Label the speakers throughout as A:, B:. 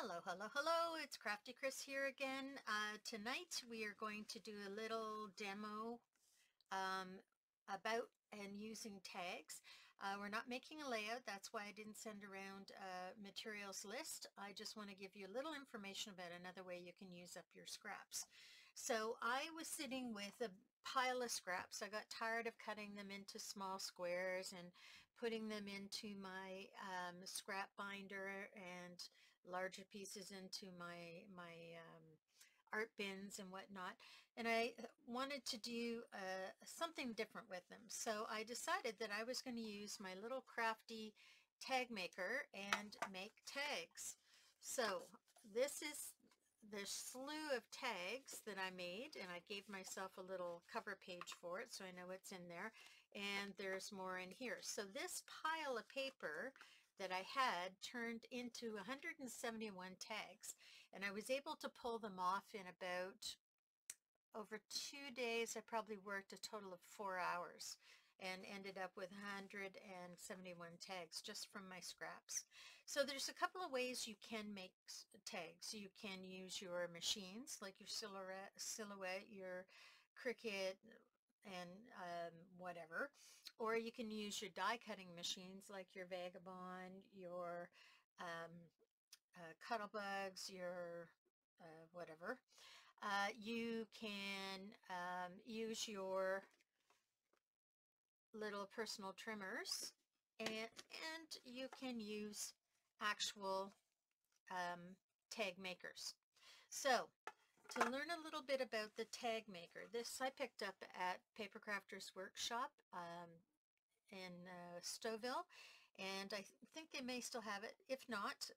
A: Hello, hello, hello. It's Crafty Chris here again. Tonight we are going to do a little demo about and using tags. We're not making a layout. That's why I didn't send around a materials list. I just want to give you a little information about another way you can use up your scraps. So I was sitting with a pile of scraps. I got tired of cutting them into small squares and putting them into my scrap binder and larger pieces into my art bins and whatnot, and I wanted to do something different with them. So I decided that I was going to use my little crafty tag maker and make tags. So this is the slew of tags that I made, and I gave myself a little cover page for it so I know what's in there, and there's more in here. So this pile of paper that I had turned into 171 tags, and I was able to pull them off in about over 2 days. I probably worked a total of 4 hours and ended up with 171 tags just from my scraps. So there's a couple of ways you can make tags. You can use your machines like your Silhouette, your Cricut, and whatever, or you can use your die cutting machines like your Vagabond, your Cuddlebugs, your whatever. You can use your little personal trimmers, and you can use actual tag makers. So to learn a little bit about the tag maker, this I picked up at Paper Crafters Workshop in Stouffville, and I think they may still have it. If not,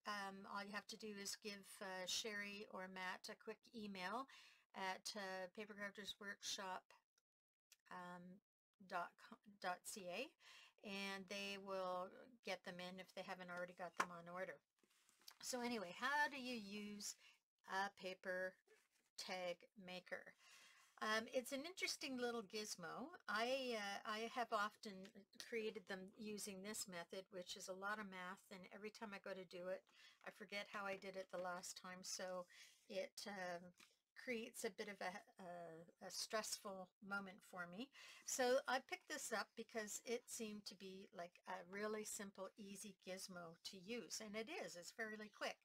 A: all you have to do is give Sherry or Matt a quick email at papercraftersworkshop.ca, and they will get them in if they haven't already got them on order. So anyway, how do you use a paper tag maker? It's an interesting little gizmo. I have often created them using this method, which is a lot of math, and every time I go to do it, I forget how I did it the last time, so it creates a bit of a stressful moment for me. So I picked this up because it seemed to be like a really simple, easy gizmo to use, and it is. It's fairly quick.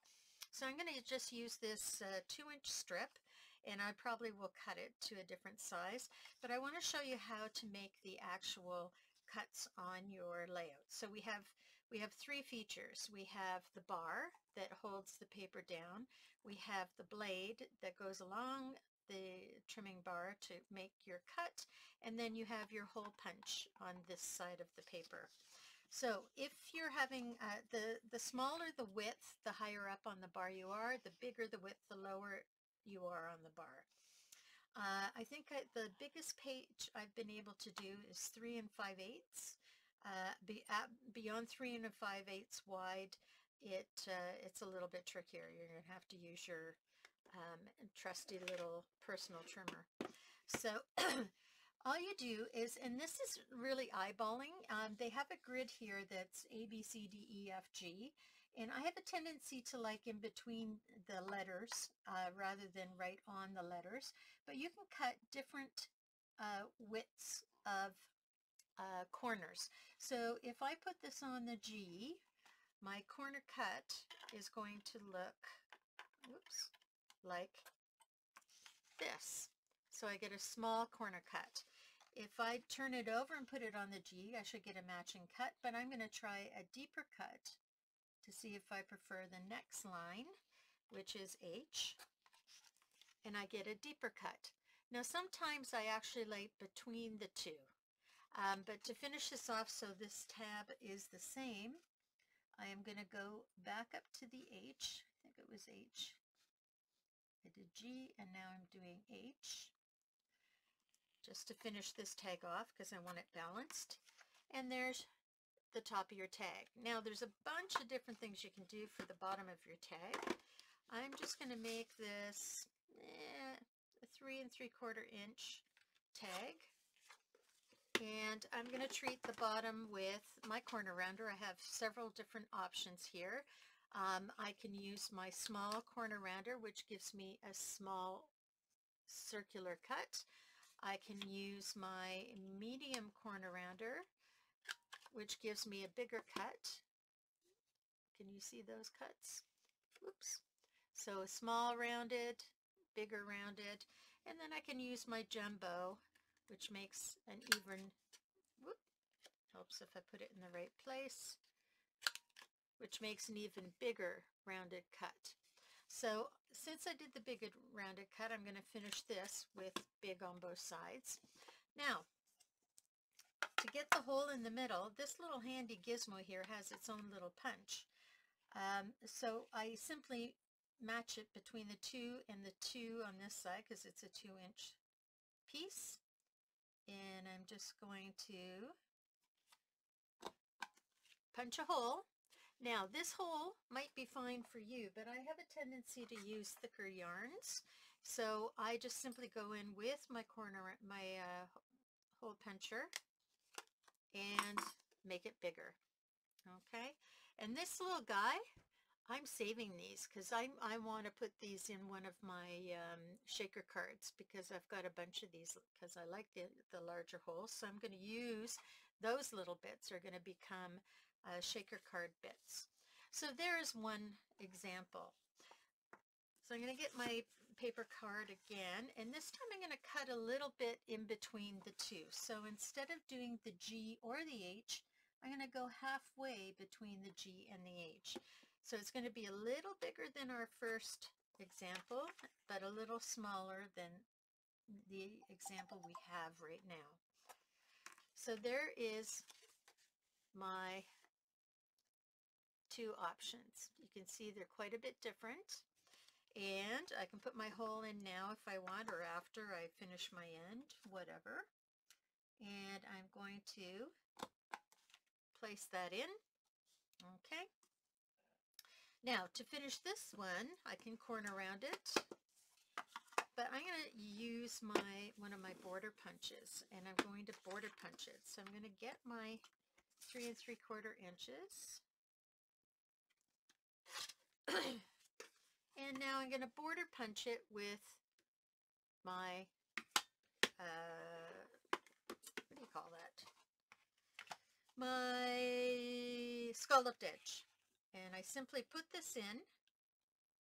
A: So I'm going to just use this 2-inch strip, and I probably will cut it to a different size, but I want to show you how to make the actual cuts on your layout. So we have 3 features. We have the bar that holds the paper down. We have the blade that goes along the trimming bar to make your cut, and then you have your hole punch on this side of the paper. So if you're having the smaller the width, the higher up on the bar you are, the bigger the width, the lower you are on the bar. I think the biggest page I've been able to do is 3 5/8. Beyond 3 5/8 wide, it's a little bit trickier. You're going to have to use your trusty little personal trimmer. So all you do is, and this is really eyeballing, they have a grid here that's A, B, C, D, E, F, G, and I have a tendency to like in between the letters rather than right on the letters, but you can cut different widths of corners. So if I put this on the G, my corner cut is going to look, whoops, like this. So I get a small corner cut. If I turn it over and put it on the G, I should get a matching cut, but I'm going to try a deeper cut to see if I prefer the next line, which is H, and I get a deeper cut. Now sometimes I actually like between the two, but to finish this off so this tab is the same, I am going to go back up to the H. I think it was H. I did G, and now I'm doing H, just to finish this tag off because I want it balanced. And there's the top of your tag. Now there's a bunch of different things you can do for the bottom of your tag. I'm just going to make this a 3 3/4 inch tag, and I'm going to treat the bottom with my corner rounder. I have several different options here. I can use my small corner rounder, which gives me a small circular cut. I can use my medium corner rounder, which gives me a bigger cut. Can you see those cuts? Oops. So small rounded, bigger rounded, and then I can use my jumbo, which makes an even, whoop, helps if I put it in the right place, which makes an even bigger rounded cut. So since I did the big rounded cut, I'm going to finish this with big on both sides. Now, to get the hole in the middle, this little handy gizmo here has its own little punch. So I simply match it between the 2 and the 2 on this side because it's a 2-inch piece. And I'm just going to punch a hole. Now this hole might be fine for you, but I have a tendency to use thicker yarns. So I just simply go in with my hole puncher and make it bigger. Okay, and this little guy, I'm saving these because I want to put these in one of my shaker cards because I've got a bunch of these because I like the larger holes. So I'm going to use those little bits are going to become shaker card bits. So there's one example. So I'm going to get my paper card again, and this time I'm going to cut a little bit in between the two. So instead of doing the G or the H, I'm going to go halfway between the G and the H. So it's going to be a little bigger than our first example, but a little smaller than the example we have right now. So there is my two options. You can see they're quite a bit different. And I can put my hole in now if I want, or after I finish my end, whatever. And I'm going to place that in. Okay. Now to finish this one, I can corner round it, but I'm going to use one of my border punches, and I'm going to border punch it. So I'm going to get my 3 3/4 inches. And now I'm going to border punch it with my, what do you call that? My scalloped edge. And I simply put this in,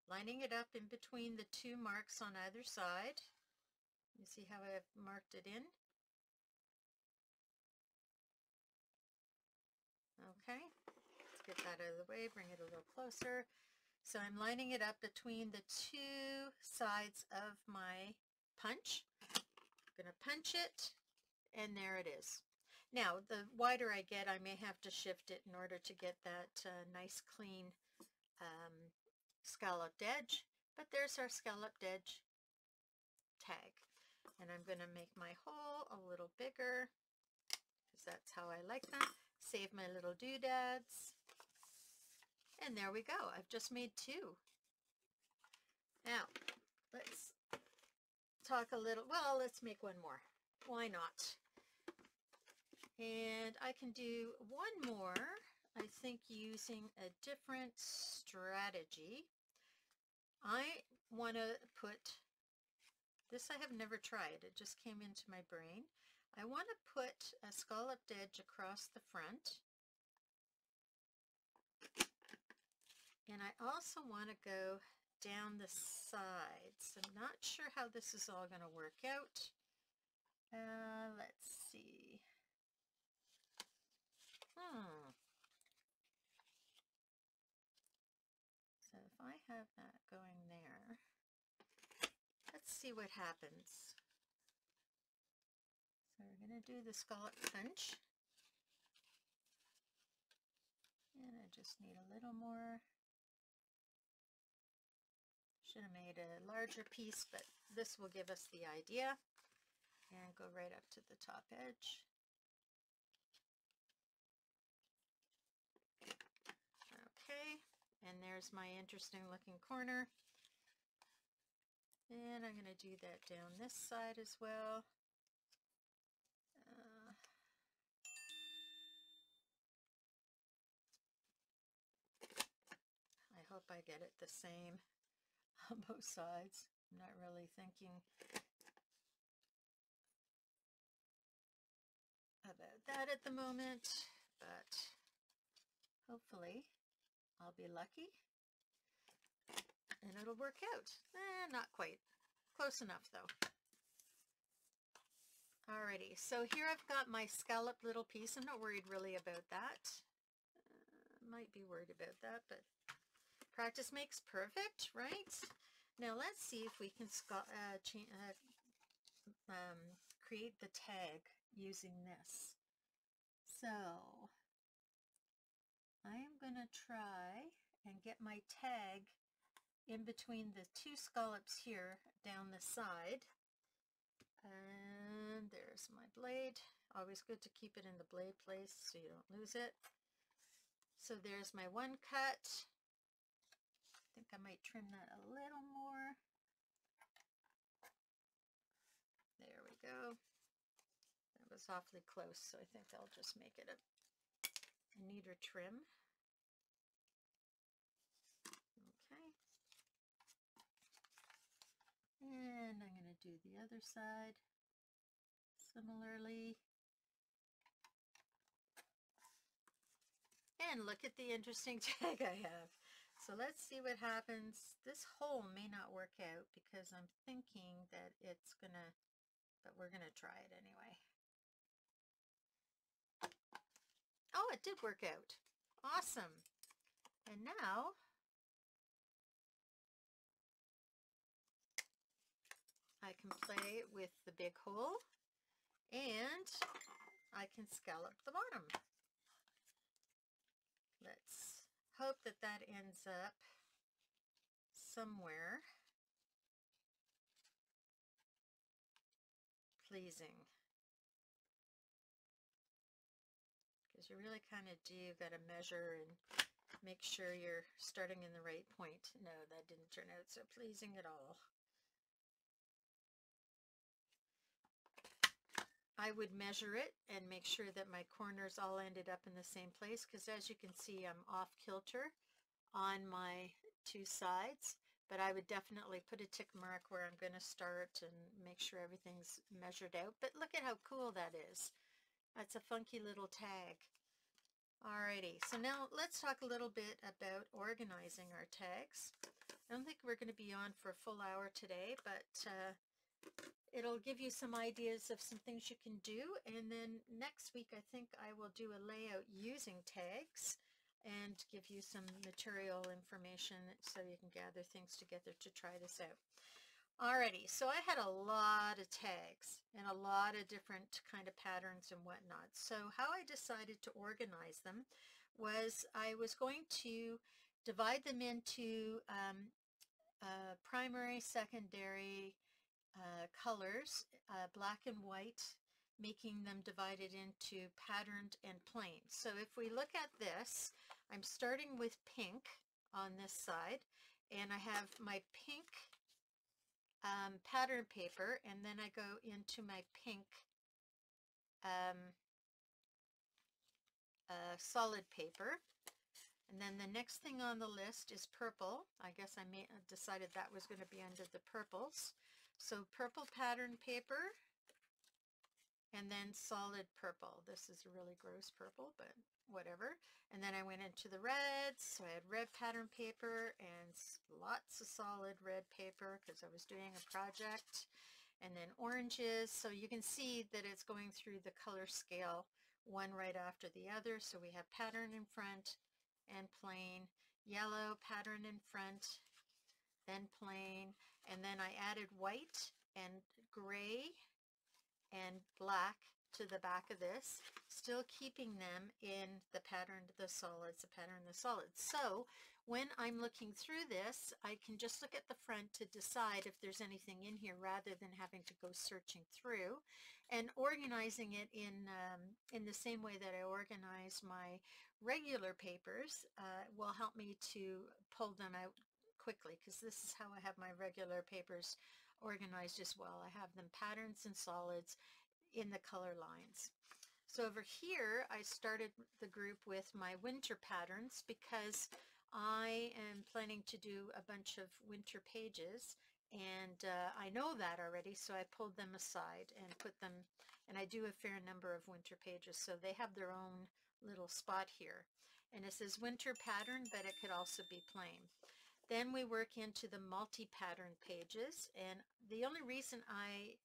A: lining it up in between the 2 marks on either side. You see how I've marked it in? Okay, let's get that out of the way, bring it a little closer. So I'm lining it up between the 2 sides of my punch. I'm going to punch it, and there it is. Now, the wider I get, I may have to shift it in order to get that nice, clean scalloped edge. But there's our scalloped edge tag. And I'm going to make my hole a little bigger because that's how I like them. Save my little doodads. And there we go. I've just made 2. Now, let's talk a little, well, let's make one more. Why not? And I can do one more, I think, using a different strategy. I want to put, this I have never tried, it just came into my brain. I want to put a scalloped edge across the front. And I also want to go down the sides. I'm not sure how this is all going to work out. Let's see. So if I have that going there, let's see what happens. So we're going to do the scallop punch. And I just need a little more. Should have made a larger piece, but this will give us the idea. And go right up to the top edge. Okay, and there's my interesting looking corner. And I'm going to do that down this side as well. I get it the same on both sides. I'm not really thinking about that at the moment, but hopefully I'll be lucky and it'll work out. Not quite. Close enough though. Alrighty, so here I've got my scalloped little piece. I'm not worried really about that. Might be worried about that, but practice makes perfect, right? Now let's see if we can create the tag using this. So I am going to try and get my tag in between the two scallops here down the side. And there's my blade. Always good to keep it in the blade place so you don't lose it. So there's my one cut. I think I might trim that a little more. There we go. That was awfully close, so I think I'll just make it a neater trim. Okay. And I'm going to do the other side similarly. And look at the interesting tag I have. So let's see what happens. This hole may not work out because I'm thinking that it's gonna, but we're gonna try it anyway. Oh, it did work out. Awesome. And now I can play with the big hole and I can scallop the bottom. Let's hope that that ends up somewhere pleasing. Because you really kind of do got to measure and make sure you're starting in the right point. No, that didn't turn out so pleasing at all. I would measure it and make sure that my corners all ended up in the same place, because as you can see, I'm off kilter on my two sides, but I would definitely put a tick mark where I'm going to start and make sure everything's measured out. But look at how cool that is. That's a funky little tag. Alrighty, so now let's talk a little bit about organizing our tags. I don't think we're going to be on for a full hour today, but it'll give you some ideas of some things you can do. And then next week, I think I will do a layout using tags and give you some material information so you can gather things together to try this out. Alrighty, so I had a lot of tags and a lot of different kind of patterns and whatnot. So how I decided to organize them was I was going to divide them into primary, secondary colors, black and white, making them divided into patterned and plain. So if we look at this, I'm starting with pink on this side, and I have my pink pattern paper, and then I go into my pink solid paper. And then the next thing on the list is purple. I guess I decided that was going to be under the purples. So purple pattern paper, and then solid purple. This is a really gross purple, but whatever. And then I went into the reds, so I had red pattern paper and lots of solid red paper because I was doing a project. And then oranges, so you can see that it's going through the color scale one right after the other. So we have pattern in front and plain, yellow pattern in front, then plain, and then I added white and gray and black to the back of this, still keeping them in the pattern, the solids, the pattern, the solids. So when I'm looking through this, I can just look at the front to decide if there's anything in here rather than having to go searching through. And organizing it in the same way that I organize my regular papers will help me to pull them out quickly, because this is how I have my regular papers organized as well. I have them patterns and solids in the color lines. So over here I started the group with my winter patterns because I am planning to do a bunch of winter pages, and I know that already, so I pulled them aside and put them, and I do a fair number of winter pages, so they have their own little spot here. And it says winter pattern, but it could also be plain. Then we work into the multi-pattern pages, and the only reason I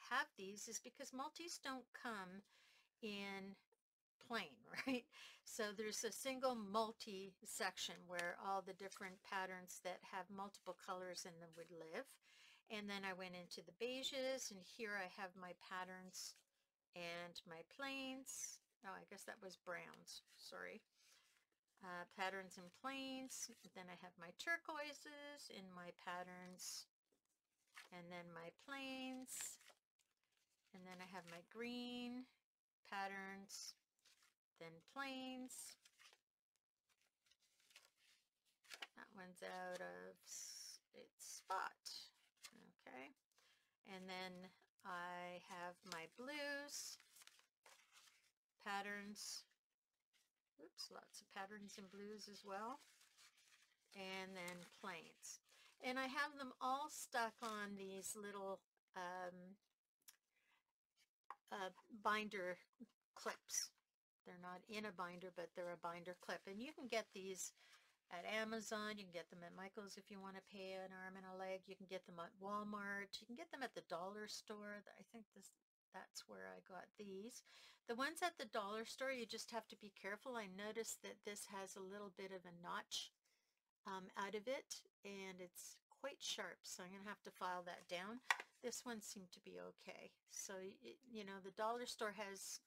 A: have these is because multis don't come in plain, right? So there's a single multi section where all the different patterns that have multiple colors in them would live. And then I went into the beiges, and here I have my patterns and my plains. Oh, I guess that was browns, sorry. Patterns and plains. Then I have my turquoises in my patterns, and then my plains, and then I have my green patterns, then plains. That one's out of its spot. Okay. And then I have my blues, patterns. Oops, lots of patterns in blues as well. And then plains. And I have them all stuck on these little binder clips. They're not in a binder, but they're a binder clip. And you can get these at Amazon. You can get them at Michael's if you want to pay an arm and a leg. You can get them at Walmart. You can get them at the dollar store. I think that's where I got these. The ones at the dollar store, you just have to be careful. I noticed that this has a little bit of a notch out of it, and it's quite sharp, so I'm going to have to file that down. This one seemed to be okay. So, you know, the dollar store has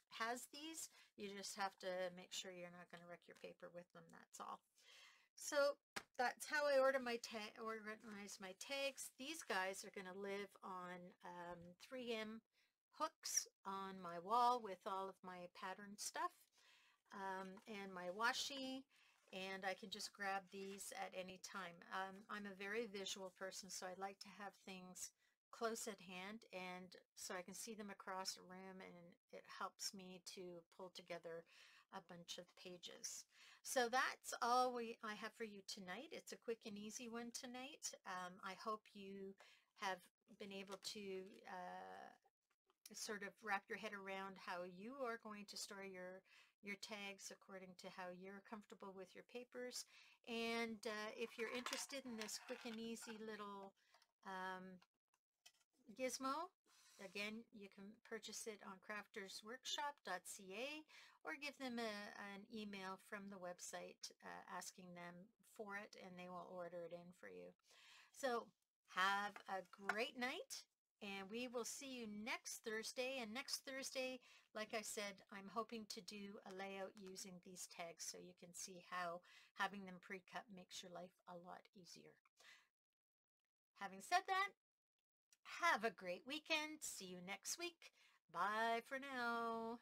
A: these. You just have to make sure you're not going to wreck your paper with them, that's all. So that's how I organize my tags. These guys are going to live on 3M hooks on my wall with all of my pattern stuff and my washi. And I can just grab these at any time. I'm a very visual person, so I like to have things close at hand, and so I can see them across a room, and it helps me to pull together a bunch of pages. So that's all I have for you tonight. It's a quick and easy one tonight. I hope you have been able to sort of wrap your head around how you are going to store your tags according to how you're comfortable with your papers. And if you're interested in this quick and easy little gizmo, again, you can purchase it on craftersworkshop.ca or give them an email from the website asking them for it, and they will order it in for you. So have a great night, and we will see you next Thursday. And next Thursday, like I said, I'm hoping to do a layout using these tags so you can see how having them pre-cut makes your life a lot easier. Having said that, have a great weekend. See you next week. Bye for now.